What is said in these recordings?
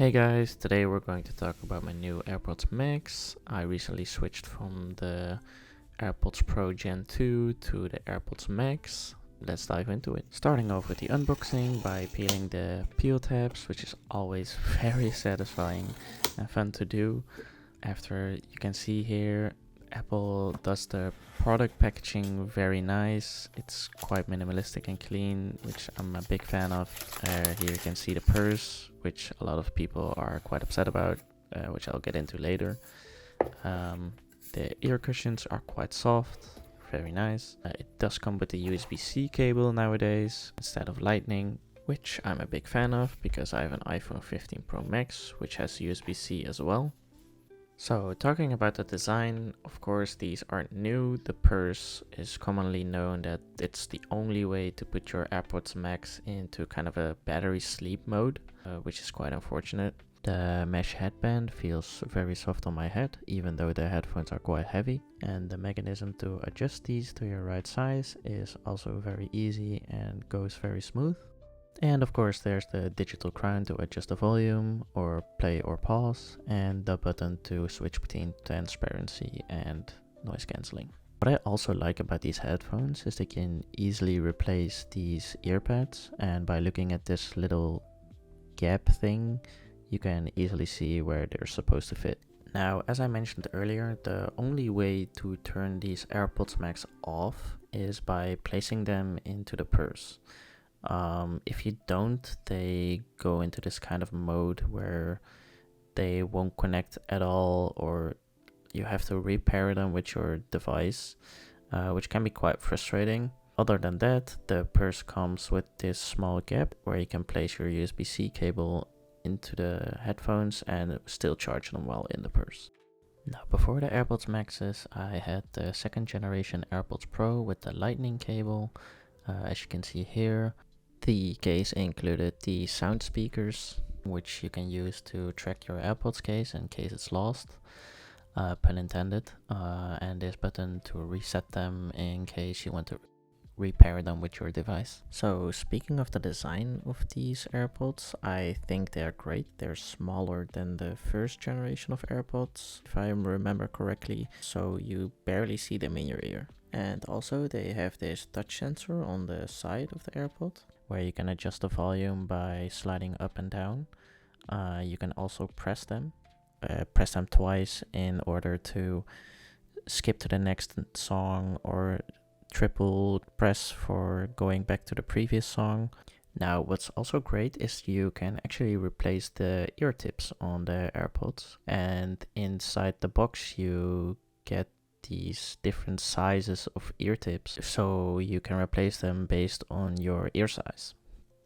Hey guys, today we're going to talk about my new AirPods Max. I recently switched from the AirPods Pro Gen 2 to the AirPods Max. Let's dive into it. Starting off with the unboxing by peeling the peel tabs, which is always very satisfying and fun to do. After, you can see here, Apple does the product packaging very nice. It's quite minimalistic and clean, which I'm a big fan of. Here you can see the purse, which a lot of people are quite upset about, which I'll get into later. The ear cushions are quite soft, very nice. It does come with the USB-C cable nowadays instead of Lightning, which I'm a big fan of because I have an iPhone 15 Pro Max, which has USB-C as well. So talking about the design, of course these aren't new. The purse is commonly known that it's the only way to put your AirPods Max into kind of a battery sleep mode, which is quite unfortunate. The mesh headband feels very soft on my head, even though the headphones are quite heavy. And the mechanism to adjust these to your right size is also very easy and goes very smooth. And of course there's the digital crown to adjust the volume or play or pause, and the button to switch between transparency and noise cancelling. What I also like about these headphones is they can easily replace these earpads, and by looking at this little gap thing you can easily see where they're supposed to fit. Now, as I mentioned earlier, the only way to turn these AirPods Max off is by placing them into the purse. If you don't, they go into this kind of mode where they won't connect at all, or you have to repair them with your device, which can be quite frustrating. Other than that, the purse comes with this small gap where you can place your USB-C cable into the headphones and still charge them while in the purse. Now, before the AirPods Maxes, I had the second generation AirPods Pro with the Lightning cable. As you can see here, the case included the sound speakers, which you can use to track your AirPods case in case it's lost, pun intended, and this button to reset them in case you want to repair them with your device. So speaking of the design of these AirPods, I think they're great. They're smaller than the first generation of AirPods, if I remember correctly, so you barely see them in your ear. And also they have this touch sensor on the side of the AirPod, where you can adjust the volume by sliding up and down. You can also press them twice in order to skip to the next song, or triple press for going back to the previous song. Now, what's also great is you can actually replace the ear tips on the AirPods, and inside the box you get these different sizes of ear tips, so you can replace them based on your ear size.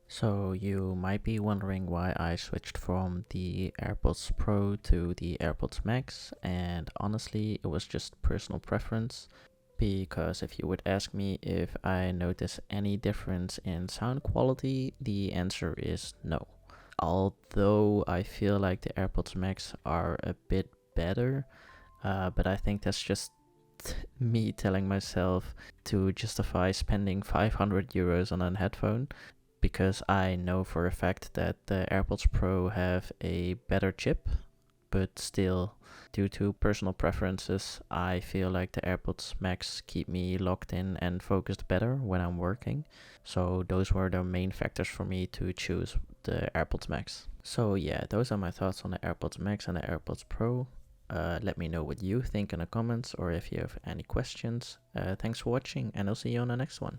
So you might be wondering why I switched from the AirPods Pro to the AirPods Max, and honestly it was just personal preference, because if you would ask me if I notice any difference in sound quality, the answer is no. Although I feel like the AirPods Max are a bit better, but I think that's just me telling myself to justify spending 500 euros on a headphone, because I know for a fact that the AirPods Pro have a better chip, but still, due to personal preferences, I feel like the AirPods Max keep me locked in and focused better when I'm working. So those were the main factors for me to choose the AirPods Max. So yeah, those are my thoughts on the AirPods Max and the AirPods Pro. Let me know what you think in the comments, or if you have any questions. Thanks for watching, and I'll see you on the next one.